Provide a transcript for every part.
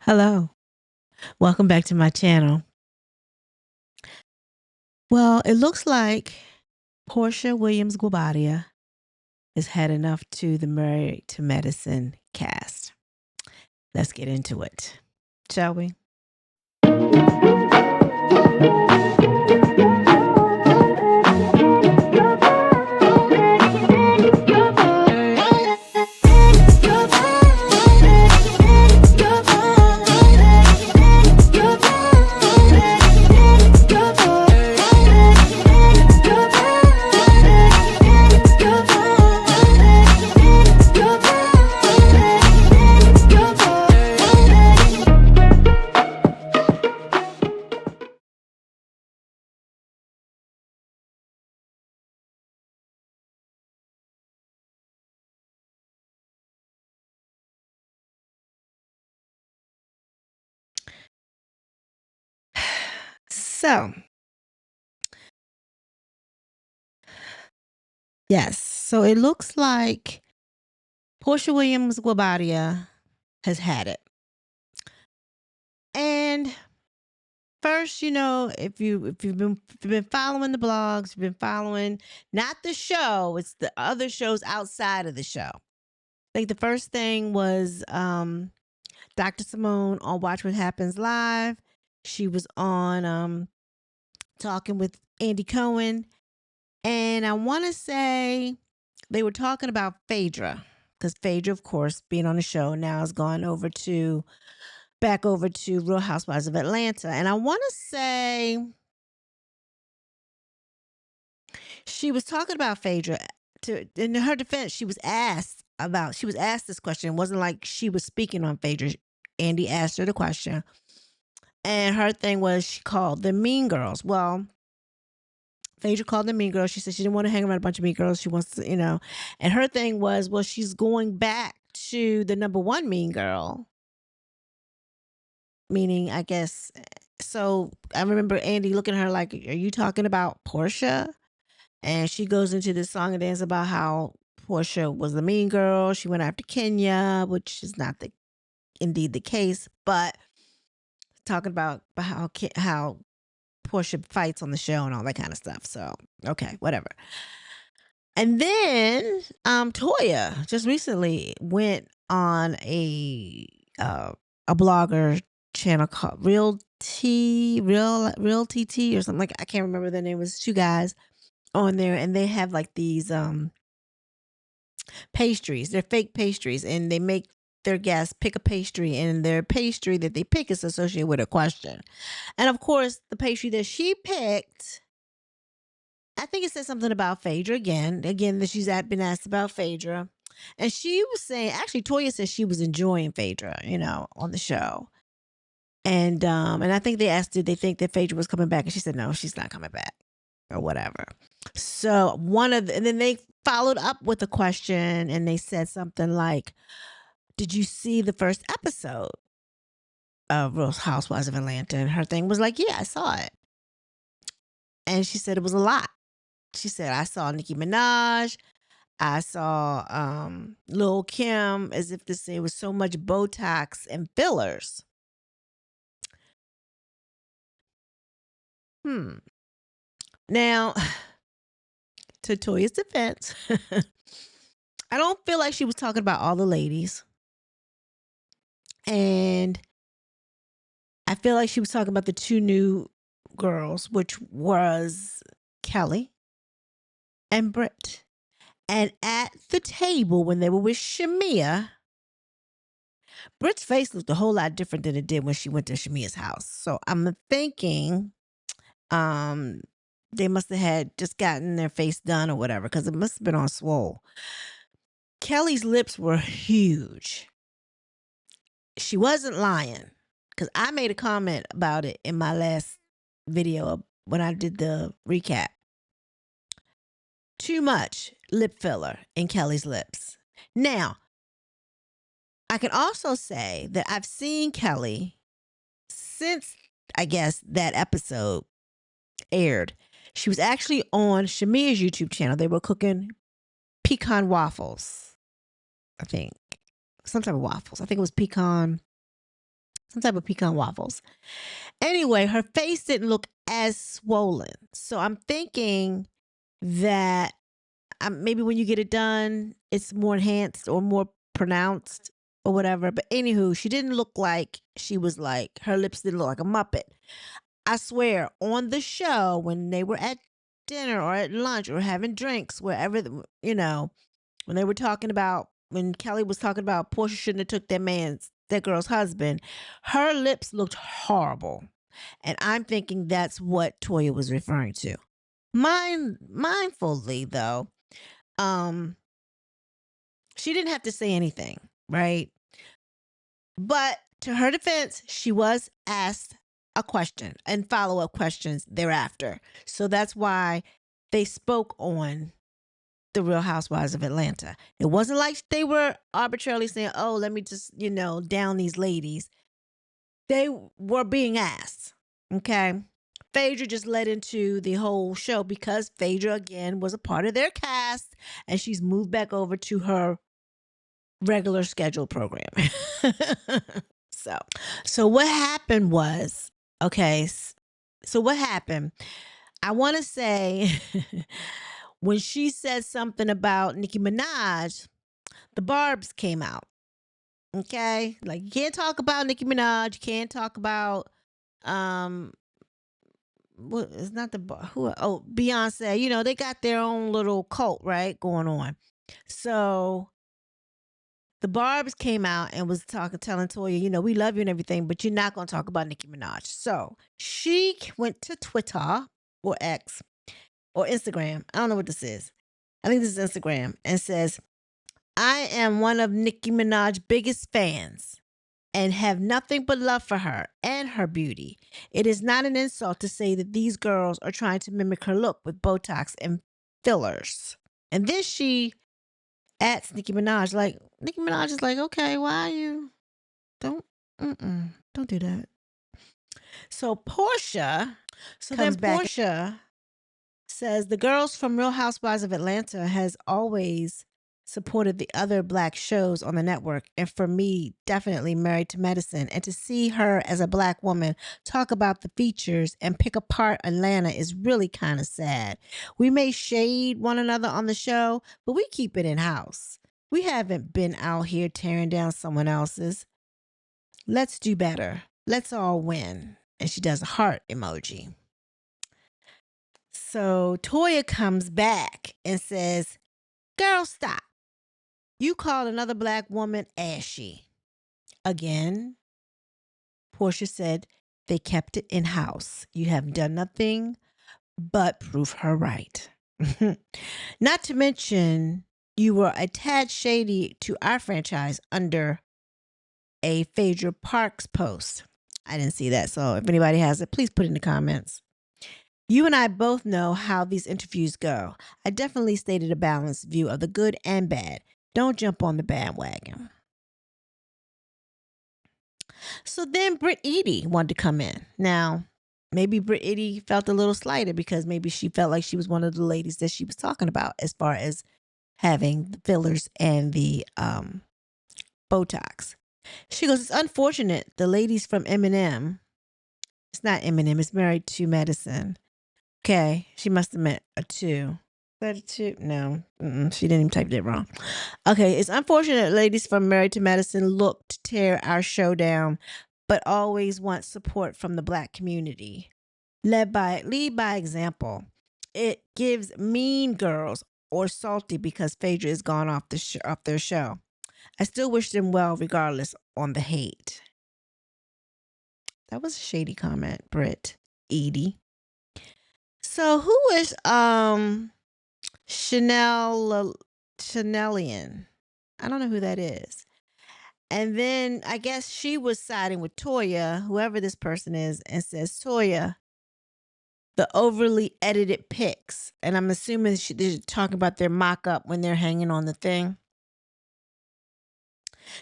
Hello, welcome back to my channel. Well, it looks like Portia Williams Guabadia is heading up to the Married to Medicine cast. Let's get into it, shall we? So, yes, so it looks like Portia Williams Guabadia has had it. And first, if you've been following the blogs, you've been following not the show, it's the other shows outside of the show. I think the first thing was Dr. Simone on Watch What Happens Live. She was on talking with Andy Cohen. And I want to say they were talking about Phaedra. Because Phaedra, of course, being on the show now has gone back over to Real Housewives of Atlanta. And I want to say she was talking about Phaedra. In her defense, she was asked this question. It wasn't like she was speaking on Phaedra. Andy asked her the question. And her thing was she called them mean girls. Well, Phaedra called them mean girls. She said she didn't want to hang around a bunch of mean girls. She wants to, and her thing was, well, she's going back to the number one mean girl. Meaning, I guess, so I remember Andy looking at her like, are you talking about Portia? And she goes into this song and dance about how Portia was the mean girl. She went after Kenya, which is not indeed the case, but talking about how Portia fights on the show and all that kind of stuff. So, okay, whatever. And then Toya just recently went on a blogger channel called Real TT or something like, I can't remember the name. It was two guys on there, and they have like these pastries. They're fake pastries, and they make their guests pick a pastry, and their pastry that they pick is associated with a question. And of course, the pastry that she picked, I think it said something about Phaedra again, that she's been asked about Phaedra. And she was saying, actually, Toya said she was enjoying Phaedra, on the show. And I think they asked, did they think that Phaedra was coming back? And she said, no, she's not coming back or whatever. So and then they followed up with a question, and they said something like, did you see the first episode of Real Housewives of Atlanta? And her thing was like, yeah, I saw it. And she said it was a lot. She said, I saw Nicki Minaj. I saw Lil' Kim, as if to say it was so much Botox and fillers. Now, to Toya's defense, I don't feel like she was talking about all the ladies. And I feel like she was talking about the two new girls, which was Kelly and Britt. And at the table, when they were with Shamia, Britt's face looked a whole lot different than it did when she went to Shamia's house. So I'm thinking they must have had just gotten their face done or whatever, because it must have been on swole. Kelly's lips were huge. She wasn't lying, because I made a comment about it in my last video when I did the recap. Too much lip filler in Kelly's lips. Now, I can also say that I've seen Kelly since, I guess, that episode aired. She was actually on Shamia's YouTube channel. They were cooking pecan waffles, I think. Some type of waffles. I think it was pecan some type of pecan waffles. Anyway, her face didn't look as swollen. So I'm thinking that maybe when you get it done, it's more enhanced or more pronounced or whatever. But anywho, she didn't look like her lips didn't look like a Muppet. I swear, on the show, when they were at dinner or at lunch or having drinks, wherever, when they were talking about, when Kelly was talking about Portia shouldn't have took that girl's husband, her lips looked horrible. And I'm thinking that's what Toya was referring to. Mindfully, though, she didn't have to say anything, right? But to her defense, she was asked a question and follow-up questions thereafter. So that's why they spoke on the Real Housewives of Atlanta. It wasn't like they were arbitrarily saying, oh, let me just, down these ladies. They were being asked. Okay. Phaedra just led into the whole show because Phaedra, again, was a part of their cast and she's moved back over to her regular scheduled program. So what happened was, okay, so what happened? I want to say when she said something about Nicki Minaj, the Barbs came out. Okay? Like you can't talk about Nicki Minaj, you can't talk about what it's not Beyonce. They got their own little cult, right, going on. So the Barbs came out and was telling Toya, we love you and everything, but you're not going to talk about Nicki Minaj. So she went to Twitter or X or Instagram. I don't know what this is. I think this is Instagram, and says, I am one of Nicki Minaj's biggest fans and have nothing but love for her and her beauty. It is not an insult to say that these girls are trying to mimic her look with Botox and fillers. And then she at Nicki Minaj. Like Nicki Minaj is like, okay, why you don't do that. So Portia Portia says the girls from Real Housewives of Atlanta has always supported the other Black shows on the network, and for me, definitely Married to Medicine. And to see her as a Black woman talk about the features and pick apart Atlanta is really kind of sad. We may shade one another on the show, but we keep it in house. We haven't been out here tearing down someone else's. Let's do better. Let's all win. And she does a heart emoji. So Toya comes back and says, girl, stop. You called another Black woman ashy. Again, Portia said they kept it in house. You have done nothing but prove her right. Not to mention, you were a tad shady to our franchise under a Phaedra Parks post. I didn't see that, so if anybody has it, please put it in the comments. You and I both know how these interviews go. I definitely stated a balanced view of the good and bad. Don't jump on the bandwagon. So then Britt Eady wanted to come in. Now, maybe Britt Eady felt a little slighted because maybe she felt like she was one of the ladies that she was talking about as far as having the fillers and the Botox. She goes, it's unfortunate the ladies from M2M, it's not M2M, it's Married to Medicine. Okay, she must have meant a 2. Is that a 2? No, she didn't even type it wrong. Okay, it's unfortunate ladies from Married to Medicine look to tear our show down, but always want support from the Black community. Lead by example. It gives Mean Girls or Salty because Phaedra is gone off their show. I still wish them well regardless on the hate. That was a shady comment, Britt Eady. So who is Chanelian? I don't know who that is. And then I guess she was siding with Toya, whoever this person is, and says, Toya, the overly edited pics. And I'm assuming they're talking about their mock-up when they're hanging on the thing.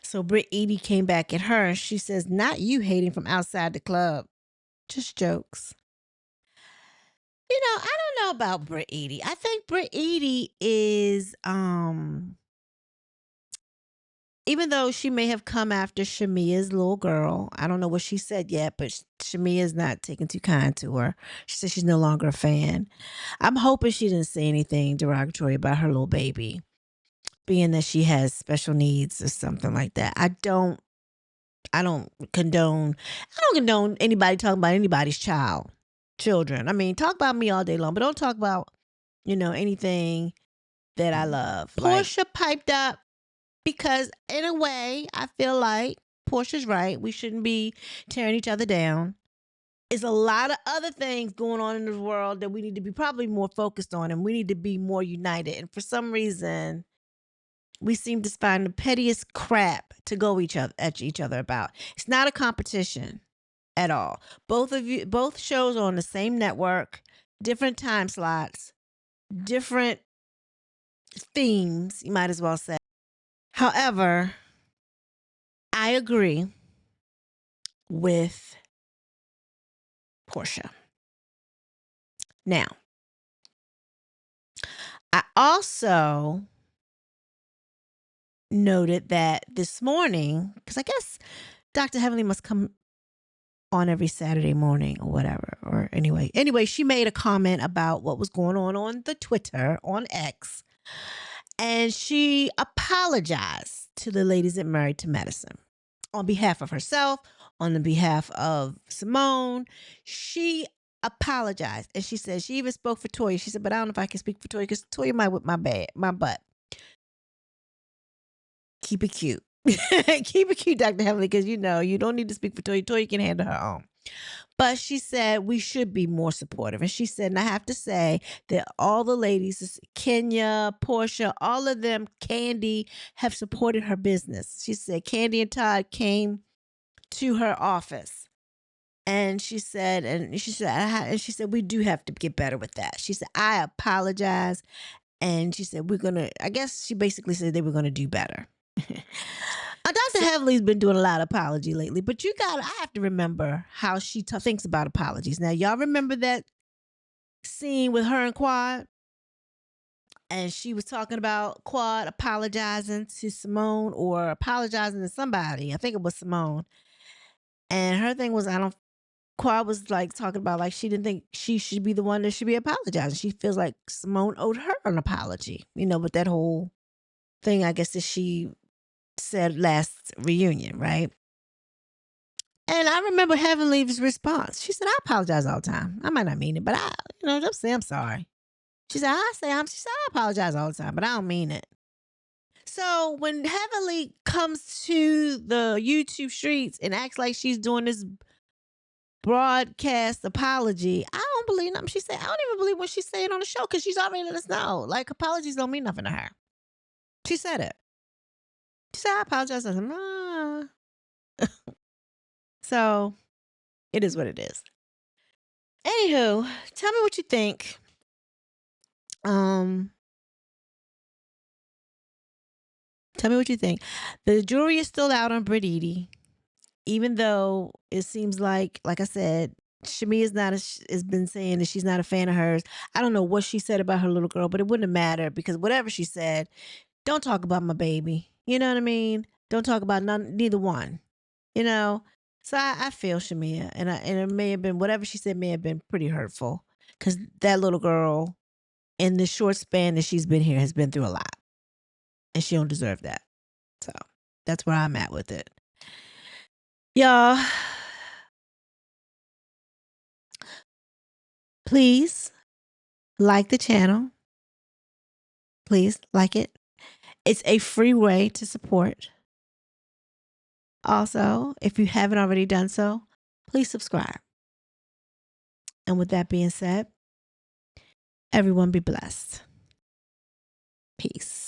So Britt Eady came back at her and she says, not you hating from outside the club. Just jokes. I don't know about Britt Eady. I think Britt Eady is even though she may have come after Shamia's little girl, I don't know what she said yet, but Shamia's not taking too kind to her. She said she's no longer a fan. I'm hoping she didn't say anything derogatory about her little baby, being that she has special needs or something like that. I don't condone anybody talking about anybody's children. I mean, talk about me all day long, but don't talk about, anything that I love. Portia piped up because in a way, I feel like Portia's right. We shouldn't be tearing each other down. There's a lot of other things going on in this world that we need to be probably more focused on, and we need to be more united. And for some reason, we seem to find the pettiest crap to go at each other about. It's not a competition at all. Both shows are on the same network, different time slots, different themes, you might as well say. However, I agree with Portia. Now, I also noted that this morning, because I guess Dr. Heavenly must come on every Saturday morning or whatever. Or anyway, she made a comment about what was going on the Twitter, on X. And she apologized to the ladies at Married to Medicine on behalf of herself, on the behalf of Simone. She apologized. And she said, she even spoke for Toya. She said, but I don't know if I can speak for Toya because Toya might whip my butt. Keep it cute. Keep it cute, Dr. Heavenly, because you don't need to speak for Toya. Toya can handle her own. But she said we should be more supportive. And she said, and I have to say that all the ladies, Kenya, Portia, all of them, Candy, have supported her business. She said Candy and Todd came to her office. And she said, we do have to get better with that. She said, I apologize. And she said, I guess she basically said they were going to do better. Dr. Heavenly's been doing a lot of apology lately, but I have to remember how she thinks about apologies. Now, y'all remember that scene with her and Quad? And she was talking about Quad apologizing to Simone or apologizing to somebody. I think it was Simone. And her thing was, Quad was like talking about like she didn't think she should be the one that should be apologizing. She feels like Simone owed her an apology, with that whole thing, I guess, that she said last reunion, right? And I remember Heavenly's response. She said, I apologize all the time. I might not mean it, but just say I'm sorry. She said, she said, I apologize all the time, but I don't mean it. So when Heavenly comes to the YouTube streets and acts like she's doing this broadcast apology, I don't believe nothing she said. I don't even believe what she's saying on the show because she's already let us know. Like, apologies don't mean nothing to her. She said it. She said, I apologize. I said, So it is what it is. Anywho, tell me what you think. Tell me what you think. The jury is still out on Britt Edie, even though it seems like I said, Shami has been saying that she's not a fan of hers. I don't know what she said about her little girl, but it wouldn't have mattered because whatever she said, don't talk about my baby. You know what I mean? Don't talk about neither one. So I feel Shamia, and it may have been whatever she said may have been pretty hurtful because that little girl, in the short span that she's been here, has been through a lot, and she don't deserve that. So that's where I'm at with it, y'all. Please like the channel. Please like it. It's a free way to support. Also, if you haven't already done so, please subscribe. And with that being said, everyone be blessed. Peace.